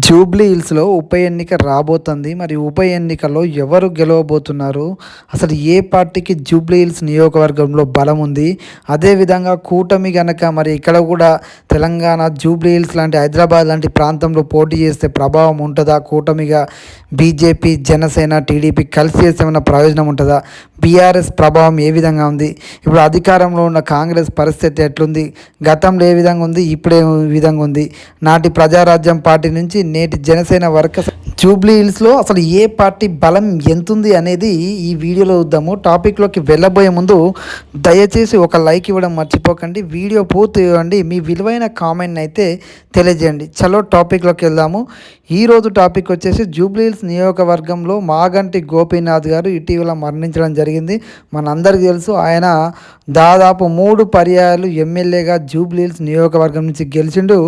Jubilee హిల్స్లో ఉప ఎన్నిక రాబోతుంది. మరి ఉప ఎన్నికల్లో ఎవరు గెలవబోతున్నారు? అసలు ఏ పార్టీకి జూబ్లీ హిల్స్ నియోజకవర్గంలో బలం ఉంది? అదేవిధంగా కూటమి గనక మరి ఇక్కడ కూడా తెలంగాణ జూబ్లీ హిల్స్ లాంటి హైదరాబాద్ లాంటి ప్రాంతంలో పోటీ చేస్తే ప్రభావం ఉంటుందా? కూటమిగా బీజేపీ, జనసేన, టీడీపీ కలిసి చేస్తే ఏమైనా ప్రయోజనం ఉంటుందా? బీఆర్ఎస్ ప్రభావం ఏ విధంగా ఉంది? ఇప్పుడు అధికారంలో ఉన్న కాంగ్రెస్ పరిస్థితి ఎట్లుంది? గతంలో ఏ విధంగా ఉంది? ఇప్పుడు ఏ విధంగా ఉంది? నాటి ప్రజారాజ్యం పార్టీ నుంచి నేటి జనసేన వరకు జూబ్లీ హిల్స్లో అసలు ఏ పార్టీ బలం ఎంతుంది అనేది ఈ వీడియోలో చూద్దాము. టాపిక్లోకి వెళ్ళబోయే ముందు దయచేసి ఒక లైక్ ఇవ్వడం మర్చిపోకండి. వీడియో పూర్తి ఇవ్వండి. మీ విలువైన కామెంట్ అయితే తెలియజేయండి. చలో టాపిక్లోకి వెళ్దాము. ఈరోజు టాపిక్ వచ్చేసి జూబ్లీ హిల్స్ నియోజకవర్గంలో మాగంటి గోపీనాథ్ గారు ఇటీవల మరణించడం జరిగింది. మనందరికీ తెలుసు, ఆయన దాదాపు 3 పర్యాయాలు ఎమ్మెల్యేగా జూబ్లీ హిల్స్ నియోజకవర్గం నుంచి గెలిచిండు.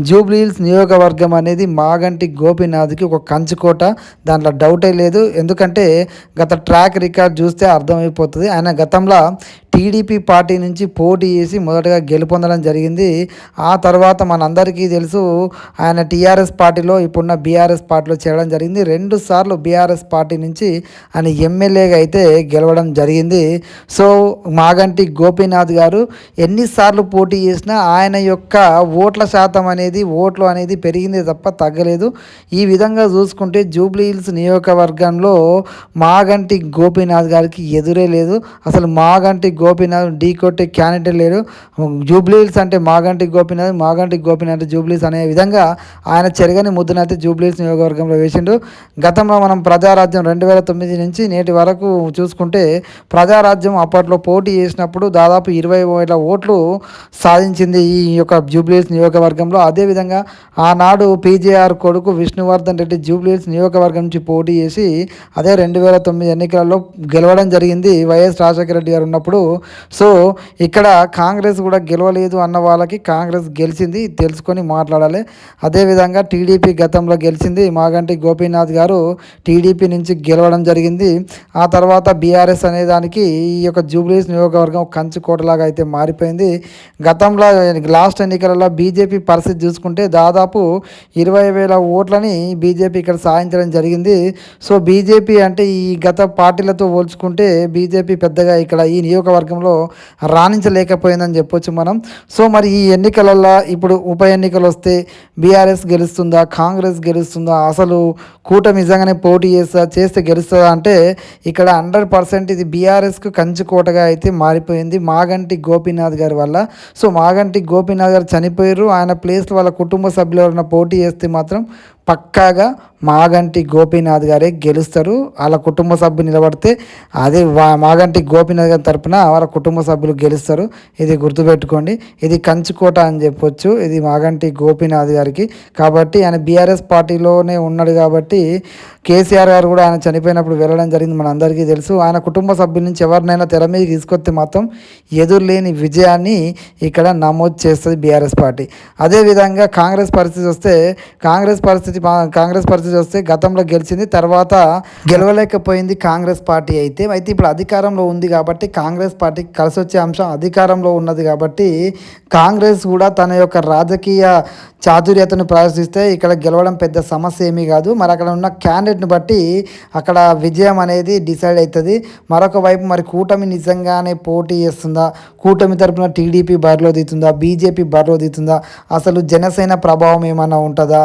జూబ్లీ హిల్స్ నియోజకవర్గం అనేది మాగంటి గోపీనాథ్కి ఒక కంచుకోట, దాంట్లో డౌటే లేదు. ఎందుకంటే గత ట్రాక్ రికార్డ్ చూస్తే అర్థమైపోతుంది. ఆయన గతంలో టీడీపీ పార్టీ నుంచి పోటీ చేసి మొదటగా గెలుపొందడం జరిగింది. ఆ తర్వాత మనందరికీ తెలుసు, ఆయన టీఆర్ఎస్ పార్టీలో ఇప్పుడున్న బీఆర్ఎస్ పార్టీలో చేరడం జరిగింది. 2 సార్లు బీఆర్ఎస్ పార్టీ నుంచి ఆయన ఎమ్మెల్యేగా అయితే గెలవడం జరిగింది. సో మాగంటి గోపీనాథ్ గారు ఎన్నిసార్లు పోటీ చేసినా ఆయన యొక్క ఓట్ల శాతం అనేది ఓట్లు అనేది పెరిగింది తప్ప తగ్గలేదు. ఈ విధంగా చూసుకుంటే జూబ్లీ హిల్స్ నియోజకవర్గంలో మాగంటి గోపీనాథ్ గారికి ఎదురే లేదు. అసలు మాగంటి గోపీనాథ్ ఢీ కొట్టే క్యాండిడేట్ లేరు. జూబ్లీ హిల్స్ అంటే మాగంటి గోపీనాథ్, మాగంటి గోపీనాథ్ జూబ్లీ హిల్స్ అనే విధంగా ఆయన చెరగని ముద్దునైతే జూబ్లీ హిల్స్ నియోజకవర్గంలో వేసిండు. గతంలో మనం ప్రజారాజ్యం 2009 నుంచి నేటి వరకు చూసుకుంటే ప్రజారాజ్యం అప్పట్లో పోటీ చేసినప్పుడు దాదాపు 20,000 ఓట్లు సాధించింది ఈ యొక్క జూబ్లీ హిల్స్ నియోజకవర్గంలో. అదేవిధంగా ఆనాడు పీజేఆర్ కొడుకు విష్ణువర్ధన్ రెడ్డి జూబ్లీ హిల్స్ నియోజకవర్గం నుంచి పోటీ చేసి అదే 2009 ఎన్నికలలో గెలవడం జరిగింది వైఎస్ రాజశేఖర రెడ్డి గారు ఉన్నప్పుడు. సో ఇక్కడ కాంగ్రెస్ కూడా గెలవలేదు అన్న వాళ్ళకి కాంగ్రెస్ గెలిచింది తెలుసుకొని మాట్లాడాలి. అదేవిధంగా టీడీపీ గతంలో గెలిచింది. మాగంటి గోపీనాథ్ గారు టీడీపీ నుంచి గెలవడం జరిగింది. ఆ తర్వాత బీఆర్ఎస్ అనే దానికి ఈ యొక్క జూబ్లీస్ నియోజకవర్గం కంచుకోటలాగా అయితే మారిపోయింది. గతంలో లాస్ట్ ఎన్నికలలో బీజేపీ పరిస్థితి చూసుకుంటే దాదాపు 20,000 ఓట్లని బీజేపీ ఇక్కడ సాధించడం జరిగింది. సో బీజేపీ అంటే ఈ గత పార్టీలతో పోల్చుకుంటే బీజేపీ పెద్దగా ఇక్కడ ఈ నియోజకవర్గంలో రాణించలేకపోయిందని చెప్పొచ్చు మనం. సో మరి ఈ ఎన్నికలలో ఇప్పుడు ఉప ఎన్నికలు వస్తే బీఆర్ఎస్ గెలుస్తుందా, కాంగ్రెస్ గెలుస్తుందా, అసలు కూటమి నిజంగానే పోటీ చేస్తే గెలుస్తుందా అంటే ఇక్కడ 100% ఇది బీఆర్ఎస్కు కంచుకోటగా అయితే మారిపోయింది మాగంటి గోపీనాథ్ గారి వల్ల. సో మాగంటి గోపీనాథ్ గారు చనిపోయారు. ఆయన ప్లేస్లో వాళ్ళ కుటుంబ సభ్యులు ఎవరైనా పోటీ చేస్తే మాత్రం పక్కాగా మాగంటి గోపీనాథ్ గారే గెలుస్తారు. వాళ్ళ కుటుంబ సభ్యులు నిలబడితే అదే మాగంటి గోపీనాథ్ గారి తరపున వాళ్ళ కుటుంబ సభ్యులు గెలుస్తారు. ఇది గుర్తుపెట్టుకోండి. ఇది కంచుకోట అని చెప్పొచ్చు ఇది మాగంటి గోపీనాథ్ గారికి. కాబట్టి ఆయన బీఆర్ఎస్ పార్టీలోనే ఉన్నాడు కాబట్టి కేసీఆర్ గారు కూడా ఆయన చనిపోయినప్పుడు వెళ్ళడం జరిగింది, మన అందరికీ తెలుసు. ఆయన కుటుంబ సభ్యుల నుంచి ఎవరినైనా తెర మీద తీసుకొస్తే మాత్రం ఎదురులేని విజయాన్ని ఇక్కడ నమోదు చేస్తుంది బీఆర్ఎస్ పార్టీ. అదేవిధంగా కాంగ్రెస్ పరిస్థితి వస్తే గతంలో గెలిచింది, తర్వాత గెలవలేకపోయింది కాంగ్రెస్ పార్టీ అయితే ఇప్పుడు అధికారంలో ఉంది కాబట్టి కాంగ్రెస్ పార్టీకి కలిసి వచ్చే అంశం అధికారంలో ఉన్నది కాబట్టి కాంగ్రెస్ కూడా తన యొక్క రాజకీయ చాతుర్యతను ప్రదర్శిస్తే ఇక్కడ గెలవడం పెద్ద సమస్య ఏమీ కాదు. మరి అక్కడ ఉన్న క్యాండిడేట్ని బట్టి అక్కడ విజయం అనేది డిసైడ్ అవుతుంది. మరొక వైపు మరి కూటమి నిజంగానే పోటీ చేస్తుందా, కూటమి తరపున టీడీపీ బరిలో దిగుతుందా, బీజేపీ బరిలో దిగుతుందా, అసలు జనసేన ప్రభావం ఏమైనా ఉంటుందా,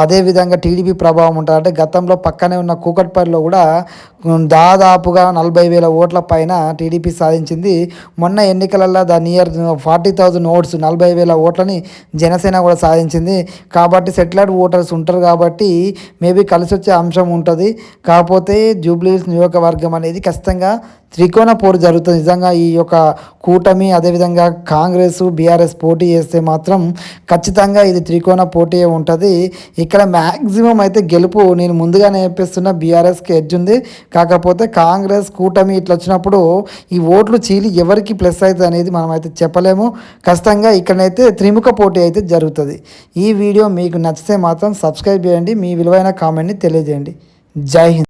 అదేవిధంగా టీడీపీ ప్రభావం ఉంటుందా అంటే గతంలో పక్కనే ఉన్న కూకట్పల్లిలో కూడా దాదాపుగా 40,000 ఓట్ల పైన టీడీపీ సాధించింది. మొన్న ఎన్నికలలో నియర్ 40,000 ఓట్స్ 40,000 ఓట్లని జనసేన కూడా సాధించింది. కాబట్టి సెటిలర్డ్ ఓటర్స్ ఉంటారు కాబట్టి మేబీ కలిసి వచ్చే అంశం ఉంటుంది. కాకపోతే జూబ్లీ హిల్స్ నియోజకవర్గం అనేది ఖచ్చితంగా త్రికోణ పోరు జరుగుతుంది. నిజంగా ఈ యొక్క కూటమి అదేవిధంగా కాంగ్రెస్ బీఆర్ఎస్ పోటీ చేస్తే మాత్రం ఖచ్చితంగా ఇది త్రికోణ పోటీ ఉంటుంది. ఇక్కడ మ్యాక్సిమం అయితే గెలుపు నేను ముందుగానే చెప్పేస్తున్న బీఆర్ఎస్కి ఎడ్జ్ ఉంది. కాకపోతే కాంగ్రెస్ కూటమి ఇట్లా వచ్చినప్పుడు ఈ ఓట్లు చీలి ఎవరికి ప్లస్ అవుతుంది అనేది మనం అయితే చెప్పలేము. ఖచ్చితంగా ఇక్కడైతే త్రిముఖ పోటీ అయితే జరుగుతుంది. ఈ వీడియో మీకు నచ్చితే మాత్రం సబ్స్క్రైబ్ చేయండి, మీ విలువైన కామెంట్ని తెలియజేయండి. జై హింద్.